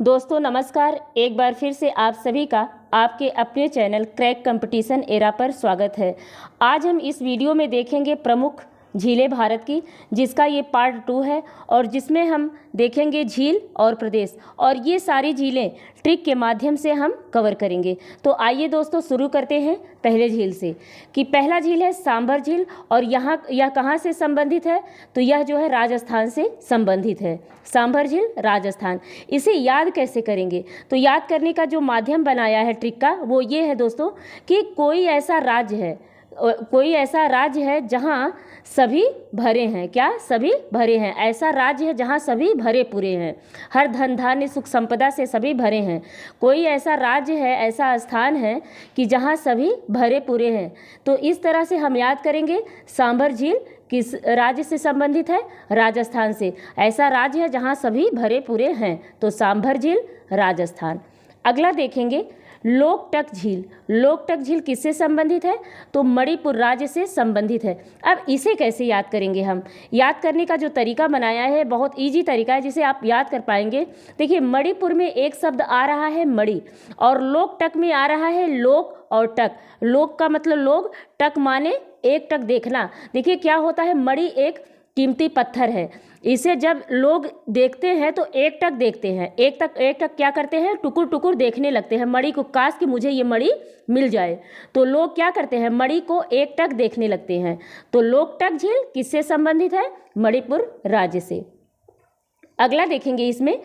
दोस्तों नमस्कार। एक बार फिर से आप सभी का आपके अपने चैनल क्रैक कंपटीशन एरा पर स्वागत है। आज हम इस वीडियो में देखेंगे प्रमुख झीलें भारत की, जिसका ये पार्ट 2 है और जिसमें हम देखेंगे झील और प्रदेश, और ये सारी झीलें ट्रिक के माध्यम से हम कवर करेंगे। तो आइए दोस्तों शुरू करते हैं पहले झील से कि पहला झील है सांभर झील, और यह कहाँ से संबंधित है? तो यह जो है राजस्थान से संबंधित है। सांभर झील राजस्थान। इसे याद कैसे करेंगे? तो याद करने का जो माध्यम बनाया है ट्रिक का वो ये है दोस्तों कि कोई ऐसा राज्य है जहाँ सभी भरे हैं। क्या? सभी भरे हैं। ऐसा राज्य है जहाँ सभी भरे पूरे हैं, हर धन धान्य सुख संपदा से सभी भरे हैं। कोई ऐसा राज्य है, ऐसा स्थान है कि जहाँ सभी भरे पूरे हैं। तो इस तरह से हम याद करेंगे। सांभर झील किस राज्य से संबंधित है? राजस्थान से। ऐसा राज्य है जहाँ सभी भरे पूरे हैं, तो सांभर झील राजस्थान। अगला देखेंगे लोकटक झील। लोकटक झील किससे संबंधित है? तो मणिपुर राज्य से संबंधित है। अब इसे कैसे याद करेंगे हम? याद करने का जो तरीका बनाया है बहुत इजी तरीका है जिसे आप याद कर पाएंगे। देखिए, मणिपुर में एक शब्द आ रहा है मणि, और लोकटक में आ रहा है लोक और टक। लोक का मतलब लोग, टक माने एक टक देखना। देखिए क्या होता है, मणि एक कीमती पत्थर है। इसे जब लोग देखते हैं तो एक टक देखते हैं, एक टक क्या करते हैं? टुकुर टुकुर देखने लगते हैं मणि को। काश कि मुझे ये मणि मिल जाए। तो लोग क्या करते हैं? मणि को एक टक देखने लगते हैं। तो लोकटक झील किससे संबंधित है? मणिपुर राज्य से। अगला देखेंगे इसमें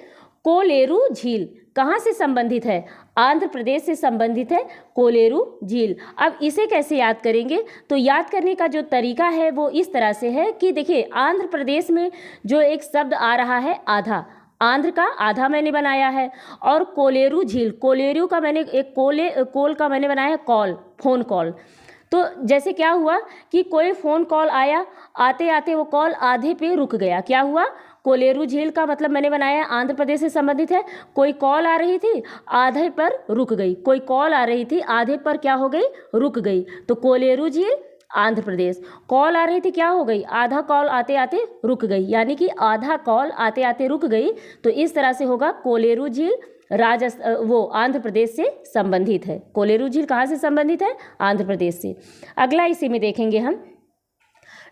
कोलेरू झील कहाँ से संबंधित है? आंध्र प्रदेश से संबंधित है कोलेरू झील। अब इसे कैसे याद करेंगे? तो याद करने का जो तरीका है वो इस तरह से है कि देखिए, आंध्र प्रदेश में जो एक शब्द आ रहा है आधा, आंध्र का आधा मैंने बनाया है, और कोलेरू झील, कोलेरू का मैंने एक कोल का मैंने बनाया है कॉल, फोन कॉल। तो जैसे क्या हुआ कि कोई फ़ोन कॉल आया, आते आते वो कॉल आधे पे रुक गया। क्या हुआ? कोलेरू झील का मतलब मैंने बनाया है आंध्र प्रदेश से संबंधित है। कोई कॉल आ रही थी, आधे पर रुक गई। कोई कॉल आ रही थी, आधे पर क्या हो गई? रुक गई। तो कोलेरू झील आंध्र प्रदेश। कॉल आ रही थी, क्या हो गई? आधा कॉल आते आते रुक गई, यानी कि आधा कॉल आते आते रुक गई। तो इस तरह से होगा कोलेरू झील वो आंध्र प्रदेश से संबंधित है। कोलेरू झील कहाँ से संबंधित है? आंध्र प्रदेश से। अगला इसी में देखेंगे हम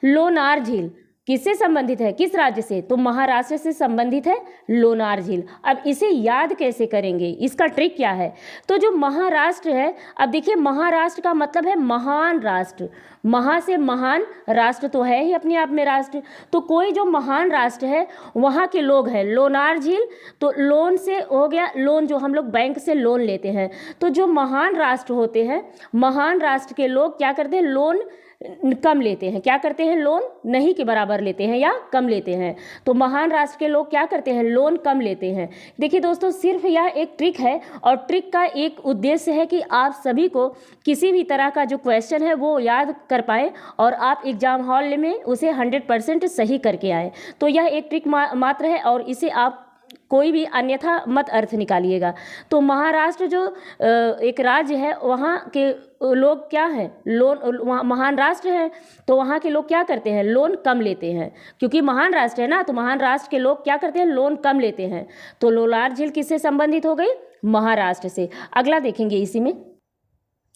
लोनार झील किससे संबंधित है? किस राज्य से? तो महाराष्ट्र से संबंधित है लोनार झील। अब इसे याद कैसे करेंगे? इसका ट्रिक क्या है? तो जो महाराष्ट्र है, अब देखिए महाराष्ट्र का मतलब है महान राष्ट्र। महा से महान, राष्ट्र तो है ही अपने आप में राष्ट्र। तो कोई जो महान राष्ट्र है वहाँ के लोग हैं। लोनार झील, तो लोन से हो गया, लोन जो हम लोग बैंक से लोन लेते हैं। तो जो महान राष्ट्र होते हैं, महान राष्ट्र के लोग क्या करते हैं? लोन कम लेते हैं। क्या करते हैं? लोन नहीं के बराबर लेते हैं या कम लेते हैं। तो महान राष्ट्र के लोग क्या करते हैं? लोन कम लेते हैं। देखिए दोस्तों, सिर्फ यह एक ट्रिक है, और ट्रिक का एक उद्देश्य है कि आप सभी को किसी भी तरह का जो क्वेश्चन है वो याद कर पाएँ और आप एग्जाम हॉल में उसे 100% सही करके आए। तो यह एक ट्रिक मात्र है, और इसे आप कोई भी अन्यथा मत अर्थ निकालिएगा। तो महाराष्ट्र जो एक राज्य है, वहाँ के लोग क्या हैं? लोन, वहाँ महान राष्ट्र है तो वहाँ के लोग क्या करते हैं? लोन कम लेते हैं। क्योंकि महान राष्ट्र है ना, तो महान राष्ट्र के लोग क्या करते हैं? लोन कम लेते हैं। तो लोनार झील किससे संबंधित हो गई? महाराष्ट्र से। अगला देखेंगे इसी में।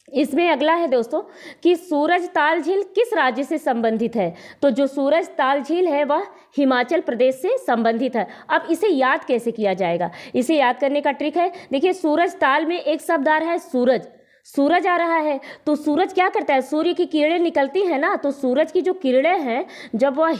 इसमें अगला है दोस्तों कि सूरजताल झील किस राज्य से संबंधित है? तो जो सूरजताल झील है वह हिमाचल प्रदेश से संबंधित है। अब इसे याद कैसे किया जाएगा? इसे याद करने का ट्रिक है, देखिए सूरजताल में एक शब्द आ रहा है सूरज, सूरज आ रहा है। तो सूरज क्या करता है? सूर्य की किरणें निकलती है ना, तो सूरज की जो किरणें हैं, जब वह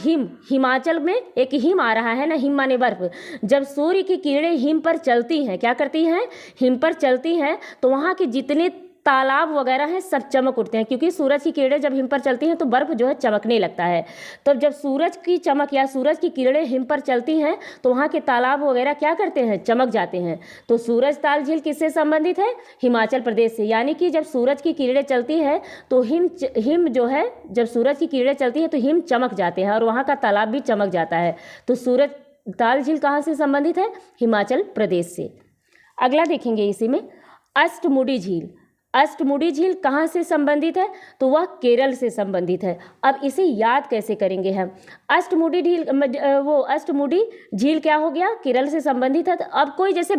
हिमाचल में एक हिम आ रहा है ना, हिम माने बर्फ, जब सूर्य की किरणें हिम पर चलती हैं, क्या करती हैं? हिम पर चलती हैं, तो वहाँ के जितने तालाब वगैरह हैं सब चमक उठते हैं। क्योंकि सूरज की किरणें जब हिम पर चलती हैं तो बर्फ जो है चमकने लगता है। तो जब सूरज की चमक या सूरज की किरणें हिम पर चलती हैं तो वहाँ के तालाब वगैरह क्या करते हैं? चमक जाते हैं। तो सूरजताल झील किससे संबंधित है? हिमाचल प्रदेश से। यानी कि जब सूरज की किरणें चलती है तो हिम जो है, जब सूरज की किरणें चलती है तो हिम चमक जाते हैं और वहाँ का तालाब भी चमक जाता है। तो सूरजताल झील कहाँ से संबंधित है? हिमाचल प्रदेश से। अगला देखेंगे इसी में अष्टमुडी झील। अष्टमुडी झील कहाँ से संबंधित है? तो वह केरल से संबंधित है। अब इसे याद कैसे करेंगे हम? अष्टमुडी अष्टमुडी झील क्या हो गया? केरल से संबंधित है। तो अब कोई जैसे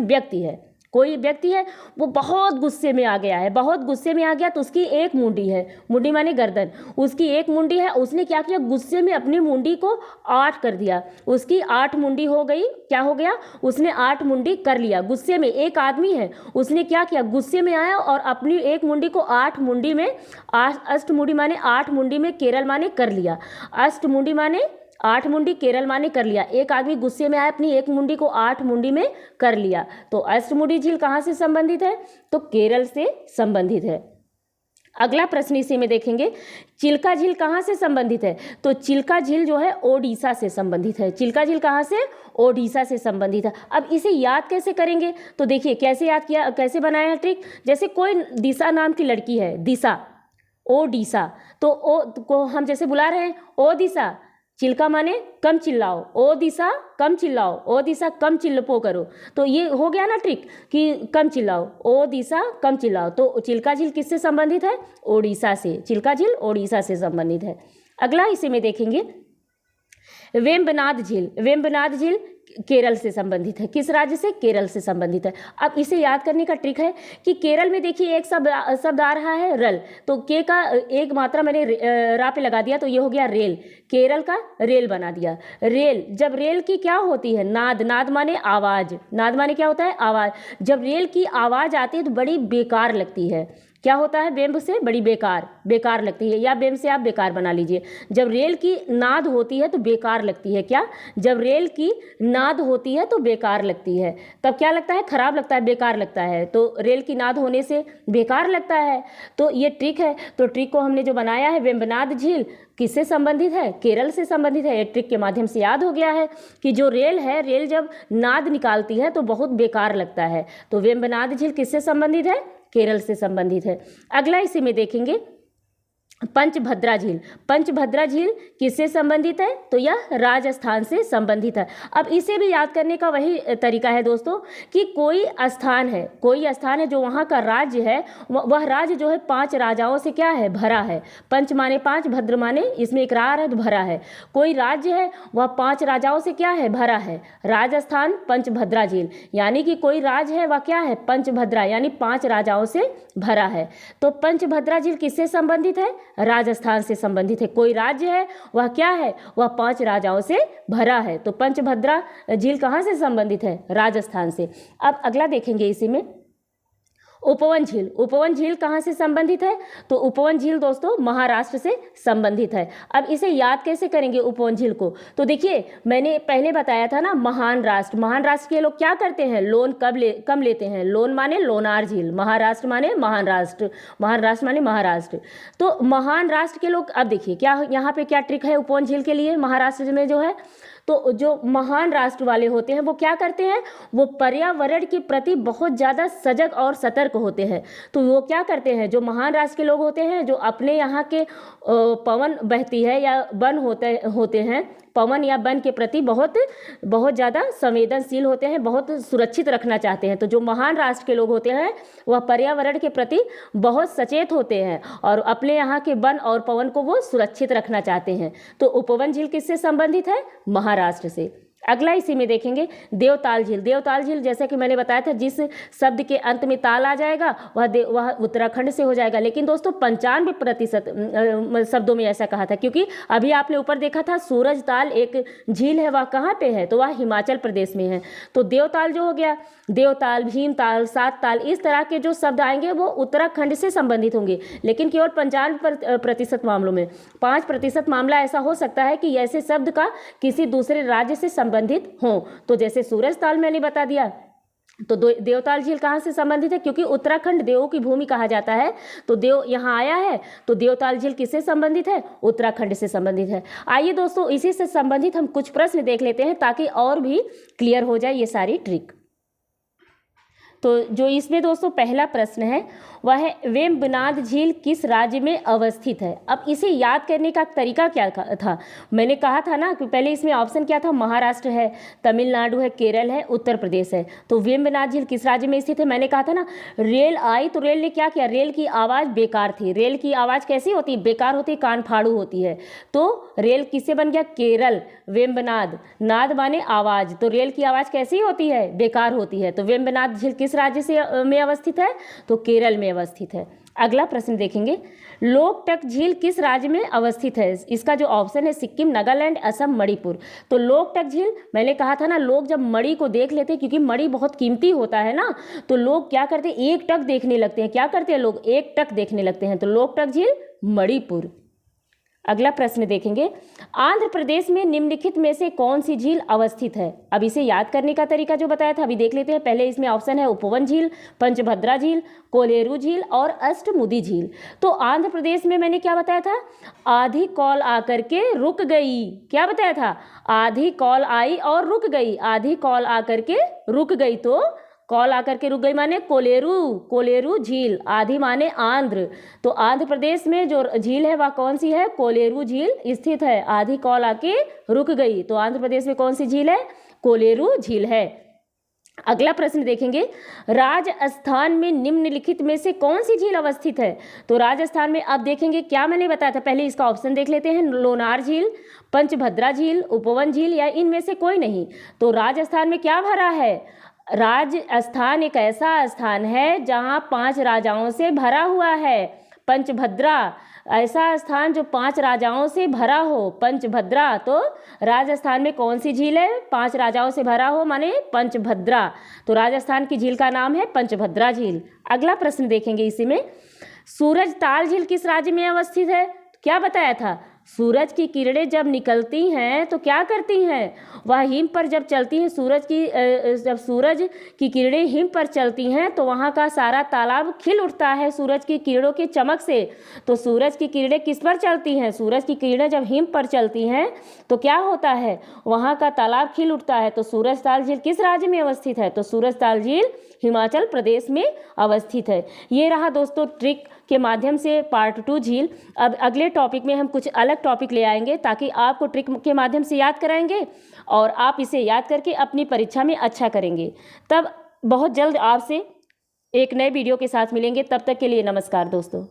कोई व्यक्ति है वो बहुत गुस्से में आ गया है, बहुत गुस्से में आ गया, तो उसकी एक मुंडी है, मुंडी माने गर्दन, उसकी एक मुंडी है, उसने क्या किया? गुस्से में अपनी मुंडी को 8 कर दिया, उसकी 8 मुंडी हो गई। क्या हो गया? उसने 8 मुंडी कर लिया गुस्से में। एक आदमी है, उसने क्या किया? गुस्से में आया और अपनी एक मुंडी को 8 मुंडी में, अष्टमुडी माने 8 मुंडी में, केरल माने कर लिया। अष्टमुडी माने 8 मुंडी, केरल माने कर लिया। एक आदमी गुस्से में आया, अपनी एक मुंडी को 8 मुंडी में कर लिया। तो अष्टमुडी झील कहाँ से संबंधित है? तो केरल से संबंधित है। अगला प्रश्न इसी में देखेंगे, चिल्का झील कहाँ से संबंधित है? तो चिल्का झील जो है ओडिशा से संबंधित है। चिल्का झील कहाँ से? ओडिशा से संबंधित है। अब इसे याद कैसे करेंगे? तो देखिए कैसे याद किया, कैसे बनाया है ट्रिक। जैसे कोई दिशा नाम की लड़की है, दिशा, ओडिशा, तो ओ को हम जैसे बुला रहे हैं ओ दिशा, चिल्का माने कम चिल्लाओ, ओ दिशा कम चिल्लाओ, ओ दिशा कम चिल्लपो करो। तो ये हो गया ना ट्रिक कि कम चिल्लाओ, ओ दिशा कम चिल्लाओ। तो चिल्का झील किससे संबंधित है? ओडिशा से। चिल्का झील ओडिशा से संबंधित है। अगला इसी में देखेंगे वेम्बनाड झील। वेम्बनाड झील केरल से संबंधित है। किस राज्य से? केरल से संबंधित है। अब इसे याद करने का ट्रिक है कि केरल में देखिए एक शब्द आ रहा है रल, तो के का एक मात्रा मैंने रा पे लगा दिया, तो ये हो गया रेल। केरल का रेल बना दिया। रेल, जब रेल की क्या होती है? नाद, नाद माने आवाज़, नाद माने क्या होता है? आवाज़। जब रेल की आवाज़ आती है तो बड़ी बेकार लगती है। क्या होता है? बेम्ब से बड़ी बेकार लगती है, या बेम्ब से आप बेकार बना लीजिए। जब रेल की नाद होती है तो बेकार लगती है। क्या? जब रेल की नाद होती है तो बेकार लगती है। तब क्या लगता है? खराब लगता है, बेकार लगता है। तो रेल की नाद होने से बेकार लगता है। तो ये ट्रिक है। तो ट्रिक को हमने जो बनाया है, वेम्बनाड झील किससे संबंधित है? केरल से संबंधित है। ये ट्रिक के माध्यम से याद हो गया है कि जो रेल है, रेल जब नाद निकालती है तो बहुत बेकार लगता है। तो वेम्बनाड झील किससे संबंधित है? केरल से संबंधित है। अगला इसी में देखेंगे पंचभद्रा झील। पंचभद्रा झील किससे संबंधित है? तो यह राजस्थान से संबंधित है। अब इसे भी याद करने का वही तरीका है दोस्तों कि कोई स्थान है जो वहाँ का राज्य है, वह राज्य जो है 5 राजाओं से क्या है? भरा है। पंच माने 5, भद्र माने इसमें एक रार है तो भरा है। कोई राज्य है वह 5 राजाओं से क्या है? भरा है। राजस्थान पंचभद्रा झील, यानी कि कोई राज्य है वह क्या है? पंचभद्रा, यानी 5 राजाओं से भरा है। तो पंचभद्रा झील किससे संबंधित है? राजस्थान से संबंधित है। कोई राज्य है वह क्या है? वह 5 राजाओं से भरा है। तो पंचभद्रा झील कहाँ से संबंधित है? राजस्थान से। अब अगला देखेंगे इसी में उपवन झील। उपवन झील कहाँ से संबंधित है? तो उपवन झील दोस्तों महाराष्ट्र से संबंधित है। अब इसे याद कैसे करेंगे उपवन झील को? तो देखिए मैंने पहले बताया था ना, महान राष्ट्र के लोग क्या करते हैं? लोन कम लेते हैं। लोन माने लोनार झील, महाराष्ट्र माने महान राष्ट्र माने महाराष्ट्र। तो महान राष्ट्र के लोग, अब देखिए क्या यहाँ पे क्या ट्रिक है उपवन झील के लिए महाराष्ट्र में जो है, तो जो महान राष्ट्र वाले होते हैं वो क्या करते हैं? वो पर्यावरण के प्रति बहुत ज़्यादा सजग और सतर्क होते हैं। तो वो क्या करते हैं? जो महान राष्ट्र के लोग होते हैं, जो अपने यहाँ के पवन बहती है या वन होते हैं, पवन या वन के प्रति बहुत ज़्यादा संवेदनशील होते हैं, बहुत सुरक्षित रखना चाहते हैं। तो जो महान राष्ट्र के लोग होते हैं वह पर्यावरण के प्रति बहुत सचेत होते हैं और अपने यहाँ के वन और पवन को वो सुरक्षित रखना चाहते हैं। तो उपवन झील किससे संबंधित है? महाराष्ट्र से। अगला इसी में देखेंगे देवताल झील। देवताल झील जैसे कि मैंने बताया था, जिस शब्द के अंत में ताल आ जाएगा वह उत्तराखंड से हो जाएगा। लेकिन दोस्तों 95% शब्दों में ऐसा कहा था, क्योंकि अभी आपने ऊपर देखा था सूरज ताल एक झील है, वह कहाँ पे है? तो वह हिमाचल प्रदेश में है। तो देवताल जो हो गया, देवताल, भीमताल, सात ताल, इस तरह के जो शब्द आएंगे वो उत्तराखंड से संबंधित होंगे। लेकिन केवल 95% मामलों में 5% मामला ऐसा हो सकता है कि ऐसे शब्द का किसी दूसरे राज्य से संबंधित हो। तो जैसे सूरज ताल मैंने बता दिया, तो देवताल झील कहाँ से संबंधित है? क्योंकि उत्तराखंड देवों की भूमि कहा जाता है, तो देव यहाँ आया है। तो देवताल झील किससे संबंधित है? उत्तराखंड से संबंधित है। आइए दोस्तों इसी से संबंधित हम कुछ प्रश्न देख लेते हैं ताकि और भी क्लियर हो जाए ये सारी ट्रिक। तो जो इसमें दोस्तों पहला प्रश्न है वह है वेम्बनाड झील किस राज्य में अवस्थित है। अब इसे याद करने का तरीका क्या था, मैंने कहा था ना कि पहले इसमें ऑप्शन क्या था, महाराष्ट्र है, तमिलनाडु है, केरल है, उत्तर प्रदेश है। तो वेम्बनाड झील किस राज्य में स्थित है, मैंने कहा था ना रेल आई तो रेल ने क्या किया, रेल की आवाज़ बेकार थी। रेल की आवाज़ कैसी होती है, बेकार होती, कान फाड़ू होती है। तो रेल किससे बन गया, केरल। वेम्बनाड, नाद माने आवाज़, तो रेल की आवाज़ कैसी होती है, बेकार होती है। तो वेम्बनाड झील किस राज्य से में अवस्थित है, तो केरल में अवस्थित है। अगला प्रश्न देखेंगे, लोकटक झील किस राज्य में अवस्थित है। इसका जो ऑप्शन है सिक्किम, नागालैंड, असम, मणिपुर। तो लोकटक झील मैंने कहा था ना, लोग जब मणि को देख लेते हैं, क्योंकि मणि बहुत कीमती होता है ना, तो लोग क्या करते हैं, एक टक देखने लगते हैं। क्या करते हैं लोग, एक टक देखने लगते हैं। तो लोकटक झील मणिपुर। अगला प्रश्न देखेंगे, आंध्र प्रदेश में निम्नलिखित में से कौन सी झील अवस्थित है। अब इसे याद करने का तरीका जो बताया था अभी देख लेते हैं। पहले इसमें ऑप्शन है उपवन झील, पंचभद्रा झील, कोलेरू झील और अष्टमुदी झील। तो आंध्र प्रदेश में मैंने क्या बताया था, आधी कॉल आकर के रुक गई। क्या बताया था, आधी कॉल आई और रुक गई, आधी कॉल आकर के रुक गई। तो कॉल आकर के रुक गई माने कोलेरू, कोलेरू झील। आधी माने आंध्र, तो आंध्र प्रदेश में जो झील है वह कौन सी है, कोलेरू झील स्थित है। आधी कॉल आके रुक गई, तो आंध्र प्रदेश में कौन सी झील है, कोलेरू झील है। अगला प्रश्न देखेंगे, राजस्थान में निम्नलिखित में से कौन सी झील अवस्थित है। तो राजस्थान में अब देखेंगे क्या मैंने बताया था, पहले इसका ऑप्शन देख लेते हैं, लोनार झील, पंचभद्रा झील, उपवन झील या इनमें से कोई नहीं। तो राजस्थान में क्या भरा है, राजस्थान एक ऐसा स्थान है जहाँ 5 राजाओं से भरा हुआ है। पंचभद्रा ऐसा स्थान जो 5 राजाओं से भरा हो, पंचभद्रा। तो राजस्थान में कौन सी झील है, 5 राजाओं से भरा हो माने पंचभद्रा। तो राजस्थान की झील का नाम है पंचभद्रा झील। अगला प्रश्न देखेंगे इसी में, सूरज ताल झील किस राज्य में अवस्थित है। क्या बताया था, सूरज की किरणें जब निकलती हैं तो क्या करती हैं, वह हिम पर जब चलती हैं, जब सूरज की किरणें हिम पर चलती हैं तो वहाँ का सारा तालाब खिल उठता है सूरज की किरणों की चमक से। तो सूरज की किरणें किस पर चलती हैं, सूरज की किरणें जब हिम पर चलती हैं तो क्या होता है, वहाँ का तालाब खिल उठता है। तो सूरजताल झील किस राज्य में अवस्थित है, तो सूरजताल झील हिमाचल प्रदेश में अवस्थित है। ये रहा दोस्तों ट्रिक के माध्यम से पार्ट 2 झील। अब अगले टॉपिक में हम कुछ अलग टॉपिक ले आएंगे ताकि आपको ट्रिक के माध्यम से याद कराएंगे और आप इसे याद करके अपनी परीक्षा में अच्छा करेंगे। तब बहुत जल्द आपसे एक नए वीडियो के साथ मिलेंगे, तब तक के लिए नमस्कार दोस्तों।